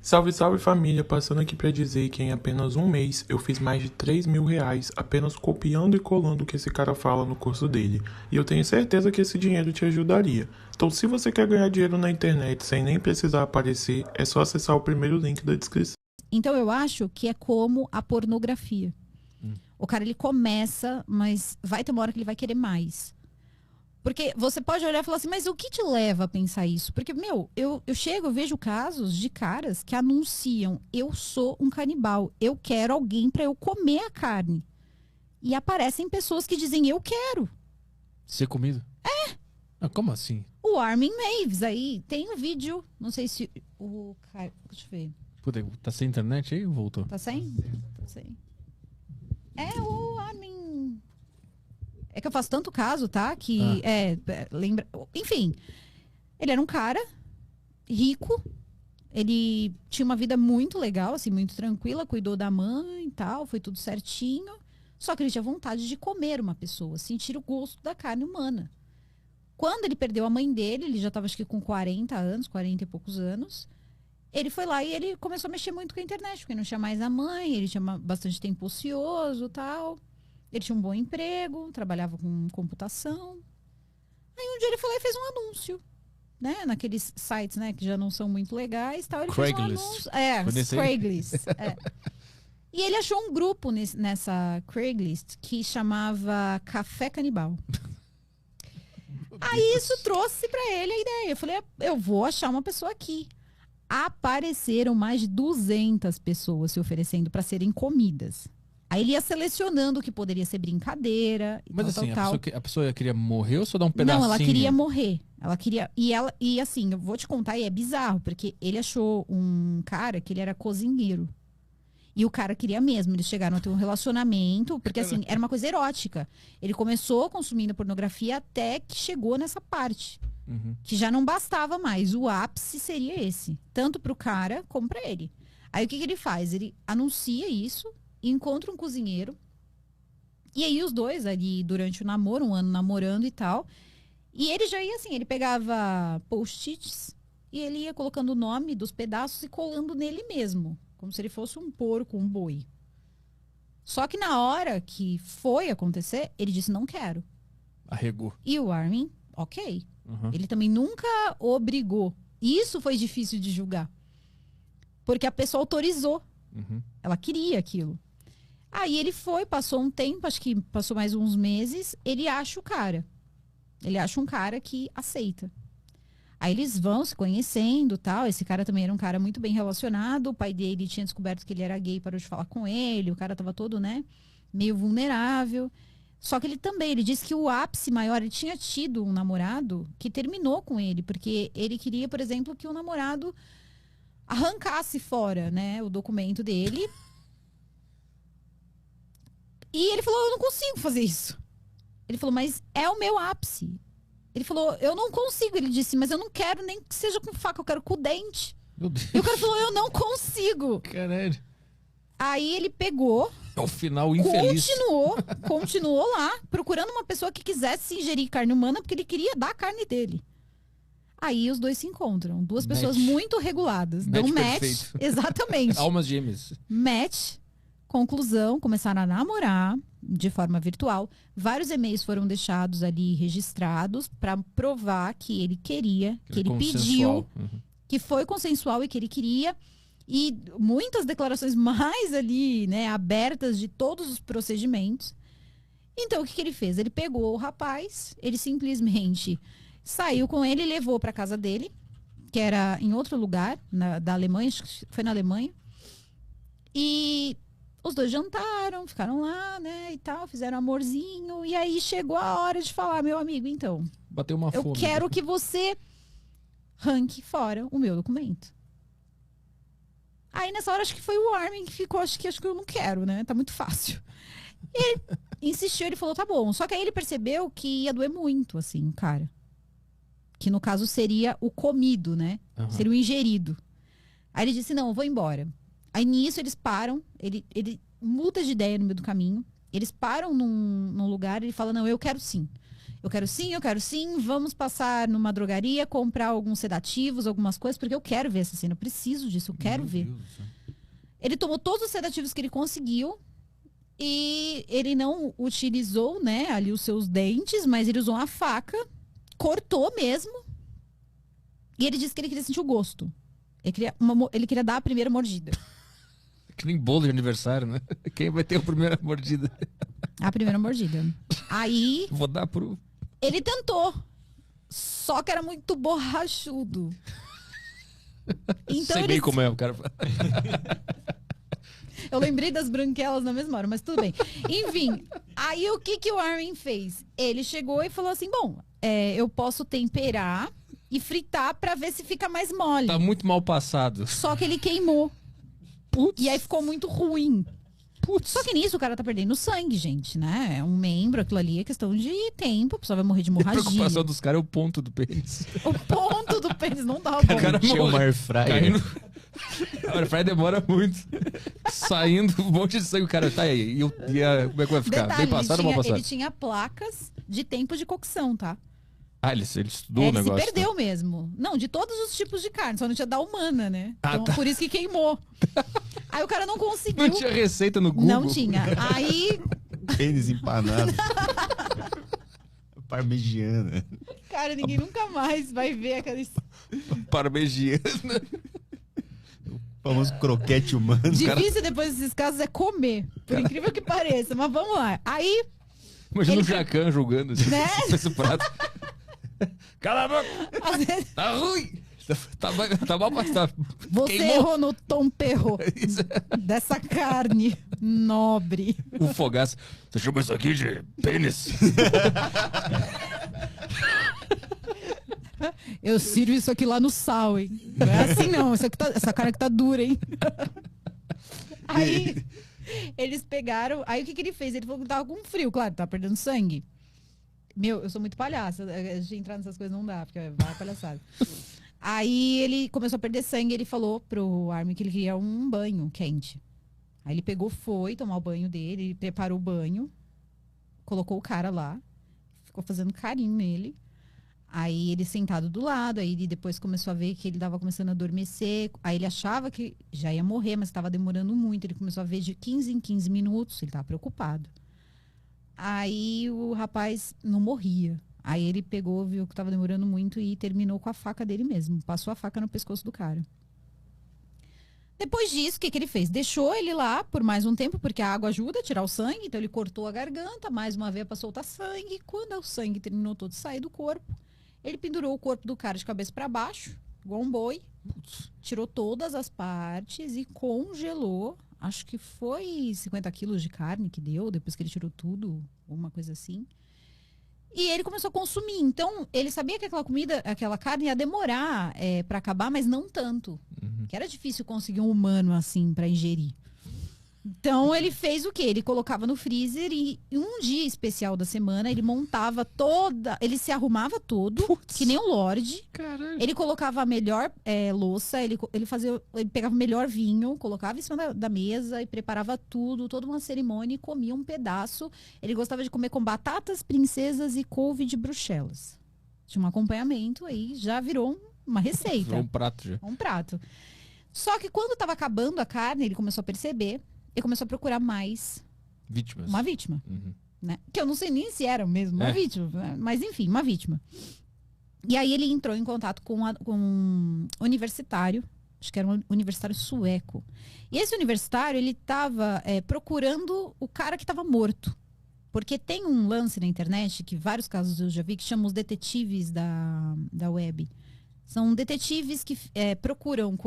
Salve, salve família, passando aqui pra dizer que em apenas um mês eu fiz mais de R$ 3.000 apenas copiando e colando o que esse cara fala no curso dele. E eu tenho certeza que esse dinheiro te ajudaria. Então se você quer ganhar dinheiro na internet sem nem precisar aparecer, é só acessar o primeiro link da descrição. Então eu acho que é como a pornografia. O cara ele começa, mas vai ter uma hora que ele vai querer mais. Porque você pode olhar e falar assim, mas o que te leva a pensar isso? Porque, eu chego, eu vejo casos de caras que anunciam, eu sou um canibal, eu quero alguém para eu comer a carne. E aparecem pessoas que dizem, eu quero. Ser comido? Ah, como assim? O Armin Maves, aí tem um vídeo, não sei se o cara, deixa eu ver. Puta, tá sem internet aí ou voltou? Tá sem? Tá sem. É o Armin. É que eu faço tanto caso, tá? Que lembra. Enfim, ele era um cara rico. Ele tinha uma vida muito legal, assim, muito tranquila, cuidou da mãe e tal, foi tudo certinho. Só que ele tinha vontade de comer uma pessoa, sentir o gosto da carne humana. Quando ele perdeu a mãe dele, ele já estava acho que com 40 anos, 40 e poucos anos. Ele foi lá e ele começou a mexer muito com a internet, porque não tinha mais a mãe, ele tinha bastante tempo ocioso e tal. Ele tinha um bom emprego, trabalhava com computação. Aí um dia ele foi lá e fez um anúncio, né? Naqueles sites, né, que já não são muito legais, tal. Ele fez um anúncio. Craigslist. E ele achou um grupo nessa Craigslist que chamava Café Canibal. Aí isso trouxe pra ele a ideia. Eu falei, eu vou achar uma pessoa aqui. Apareceram mais de 200 pessoas se oferecendo para serem comidas. Aí ele ia selecionando o que poderia ser brincadeira. Mas tal, assim, tal. a pessoa queria morrer ou só dar um pedacinho? Não, ela queria morrer. Ela queria. E assim, eu vou te contar, e é bizarro, porque ele achou um cara que ele era cozinheiro. E o cara queria mesmo. Eles chegaram a ter um relacionamento, porque assim, era uma coisa erótica. Ele começou consumindo pornografia até que chegou nessa parte. Que já não bastava mais. O ápice seria esse. Tanto pro cara como pra ele. Aí o que ele faz? Ele anuncia isso, encontra um cozinheiro. E aí os dois ali, durante o namoro, um ano namorando e tal. E ele já ia assim, ele pegava post-its e ele ia colocando o nome dos pedaços e colando nele mesmo. Como se ele fosse um porco, um boi. Só que na hora que foi acontecer, ele disse, não quero. Arregou. E o Armin, ok. Ele também nunca obrigou. Isso foi difícil de julgar. Porque a pessoa autorizou. Ela queria aquilo. Aí ele foi, passou um tempo, acho que passou mais uns meses, ele acha o cara. Ele acha um cara que aceita. Aí eles vão se conhecendo, tal. Esse cara também era um cara muito bem relacionado. O pai dele tinha descoberto que ele era gay, parou de falar com ele. O cara tava todo, né, meio vulnerável. Só que ele disse que o ápice maior, ele tinha tido um namorado que terminou com ele, porque ele queria, por exemplo, que o namorado arrancasse fora, né, o documento dele. E ele falou, eu não consigo fazer isso. Ele falou, mas é o meu ápice. Ele falou, eu não consigo. Ele disse, mas eu não quero nem que seja com faca, eu quero com o dente. Meu Deus. E o cara falou, eu não consigo. Caralho. Aí ele pegou, É o final infeliz. continuou lá, procurando uma pessoa que quisesse ingerir carne humana, porque ele queria dar a carne dele. Aí os dois se encontram. Duas pessoas muito reguladas. Dão match. Perfeito. Exatamente. Almas gêmeas. Match. Conclusão, começaram a namorar de forma virtual. Vários e-mails foram deixados ali registrados para provar que ele queria, que ele pediu, que foi consensual e que ele queria. E muitas declarações mais ali, né, abertas de todos os procedimentos. Então, o que ele fez? Ele pegou o rapaz, ele simplesmente saiu com ele e levou para casa dele, que era em outro lugar, da Alemanha, acho que foi na Alemanha. E os dois jantaram, ficaram lá, né, e tal, fizeram amorzinho. E aí chegou a hora de falar, meu amigo, então, Bateu uma fome. eu quero que você arranque fora o meu documento. Aí nessa hora acho que foi o Armin que ficou, acho que eu não quero, né? Tá muito fácil. Ele insistiu, ele falou, tá bom. Só que aí ele percebeu que ia doer muito, assim, cara. Que no caso seria o comido, né? Seria o ingerido. Aí ele disse, não, eu vou embora. Aí nisso eles param, ele muda de ideia no meio do caminho. Eles param num lugar e ele fala, não, eu quero sim. eu quero sim, vamos passar numa drogaria, comprar alguns sedativos, algumas coisas, porque eu quero ver essa cena, eu preciso disso, eu quero ver. Deus do céu. Ele tomou todos os sedativos que ele conseguiu e ele não utilizou, né, ali os seus dentes, mas ele usou uma faca, cortou mesmo, e ele disse que ele queria sentir o gosto. Ele queria dar a primeira mordida. Que nem bolo de aniversário, né? Quem vai ter a primeira mordida? A primeira mordida. Aí, Vou dar pro... ele tentou. Só que era muito borrachudo. Então Sei bem como é o cara. Eu lembrei das branquelas na mesma hora, mas tudo bem. Enfim, aí o que o Armin fez? Ele chegou e falou assim, bom, eu posso temperar e fritar pra ver se fica mais mole. Tá muito mal passado. Só que ele queimou. Putz. E aí ficou muito ruim. Putz. Só que nisso o cara tá perdendo sangue, gente, né? É um membro, aquilo ali é questão de tempo, a pessoa vai morrer de A hemorragia. preocupação dos caras é o ponto do pênis. O ponto do pênis não dá bom. cara Tinha uma morre. air fryer. Caindo... A airfryer demora muito. Saindo um monte de sangue. O cara, tá aí. Como é que vai ficar? Detalhe, Bem passado ou mal passado? ele tinha placas de tempo de cocção, tá? Ah, ele estudou o Ele negócio. se perdeu mesmo. Não, de todos os tipos de carne, só não tinha da humana, né? Ah, Então, tá. por isso que queimou. Aí o cara não conseguiu. Não tinha receita no Google. Não tinha. Aí, Pênis empanado. Parmegiana. cara, ninguém nunca mais vai ver aquela Parmegiana. O famoso croquete humano. Difícil depois desses casos é comer. Por incrível que pareça. Mas vamos lá. Aí, Imagina Ele- o Jacan julgando assim, Né? esse prato. Cala a boca! às vezes, Tá ruim! Tá mal passado. você Queimou. errou no tom perro Isso é dessa carne nobre. o fogaço. Você chama isso aqui de pênis? Eu sirvo isso aqui lá no sal, hein? Não é assim não. Essa carne aqui tá dura, hein? Aí, eles pegaram... Aí, o que ele fez? Ele falou que tava com frio. Claro, tava perdendo sangue. Meu, eu sou muito palhaça. A gente entrar nessas coisas não dá, porque vai palhaçada. Aí, ele começou a perder sangue. Ele falou pro Armin que ele queria um banho quente. Aí, ele pegou, foi tomar o banho dele. Ele preparou o banho. Colocou o cara lá. Ficou fazendo carinho nele. Aí ele sentado do lado, aí ele depois começou a ver que ele estava começando a adormecer. Aí ele achava que já ia morrer, mas estava demorando muito. Ele começou a ver de 15 em 15 minutos, ele estava preocupado. Aí o rapaz não morria. Aí ele pegou, viu que estava demorando muito e terminou com a faca dele mesmo. Passou a faca no pescoço do cara. Depois disso, o que ele fez? Deixou ele lá por mais um tempo, porque a água ajuda a tirar o sangue. Então ele cortou a garganta, mais uma vez para soltar sangue. E quando o sangue terminou todo de sair do corpo, ele pendurou o corpo do cara de cabeça para baixo, igual um boi, tirou todas as partes e congelou. Acho que foi 50 quilos de carne que deu, depois que ele tirou tudo, uma coisa assim. E ele começou a consumir. Então, ele sabia que aquela comida, aquela carne ia demorar para acabar, mas não tanto. Que era difícil conseguir um humano assim para ingerir. Então ele fez o quê? Ele colocava no freezer e em um dia especial da semana ele montava toda, ele se arrumava todo, que nem um lorde. Caralho. Ele colocava a melhor louça, ele pegava o melhor vinho, colocava em cima da mesa e preparava tudo, toda uma cerimônia e comia um pedaço. Ele gostava de comer com batatas, princesas e couve de Bruxelas. Tinha um acompanhamento aí, já virou uma receita. Virou um prato já. Um prato. Só que quando estava acabando a carne, ele começou a perceber, ele começou a procurar mais Vítimas. uma vítima, Uhum. né? Que eu não sei nem se era mesmo uma vítima, né? Mas enfim, uma vítima. E aí ele entrou em contato com um universitário, acho que era um universitário sueco. E esse universitário, ele estava procurando o cara que estava morto. Porque tem um lance na internet, que vários casos eu já vi, que chama os detetives da web. São detetives que procuram,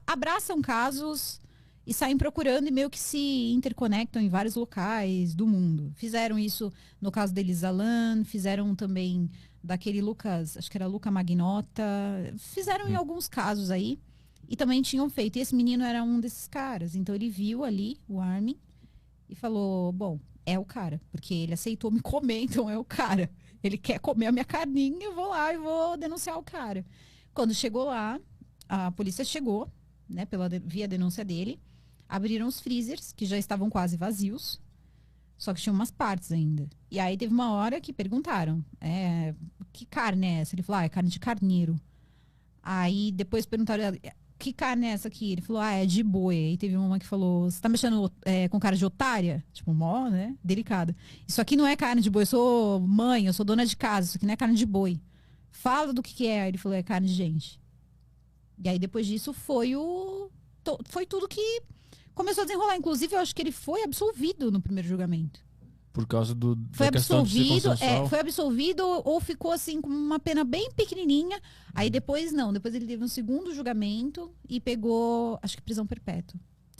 abraçam casos e saem procurando e meio que se interconectam em vários locais do mundo. Fizeram isso no caso da Elisa Lam, fizeram também daquele Lucas, acho que era Luca Magnotta, fizeram em alguns casos aí e também tinham feito. E esse menino era um desses caras, então ele viu ali o Armin e falou, bom, é o cara, porque ele aceitou me comer, então é o cara. Ele quer comer a minha carninha, eu vou lá e vou denunciar o cara. Quando chegou lá, a polícia chegou, né, via denúncia dele, abriram os freezers, que já estavam quase vazios, Só que tinha umas partes ainda. E aí teve uma hora que perguntaram, que carne é essa? Ele falou, é carne de carneiro. Aí depois perguntaram, que carne é essa aqui? Ele falou, é de boi. Aí teve uma que falou, você tá mexendo com cara de otária? Tipo, mó, né? Delicada. Isso aqui não é carne de boi, eu sou mãe, eu sou dona de casa, isso aqui não é carne de boi. Fala do que é. Aí ele falou, é carne de gente. E aí depois disso foi tudo que começou a desenrolar. Inclusive, eu acho que ele foi absolvido no primeiro julgamento. Por causa Foi da questão de ser absolvido, consensual. foi absolvido ou ficou assim com uma pena bem pequenininha. Aí depois não, depois ele teve um segundo julgamento e pegou, acho que prisão perpétua.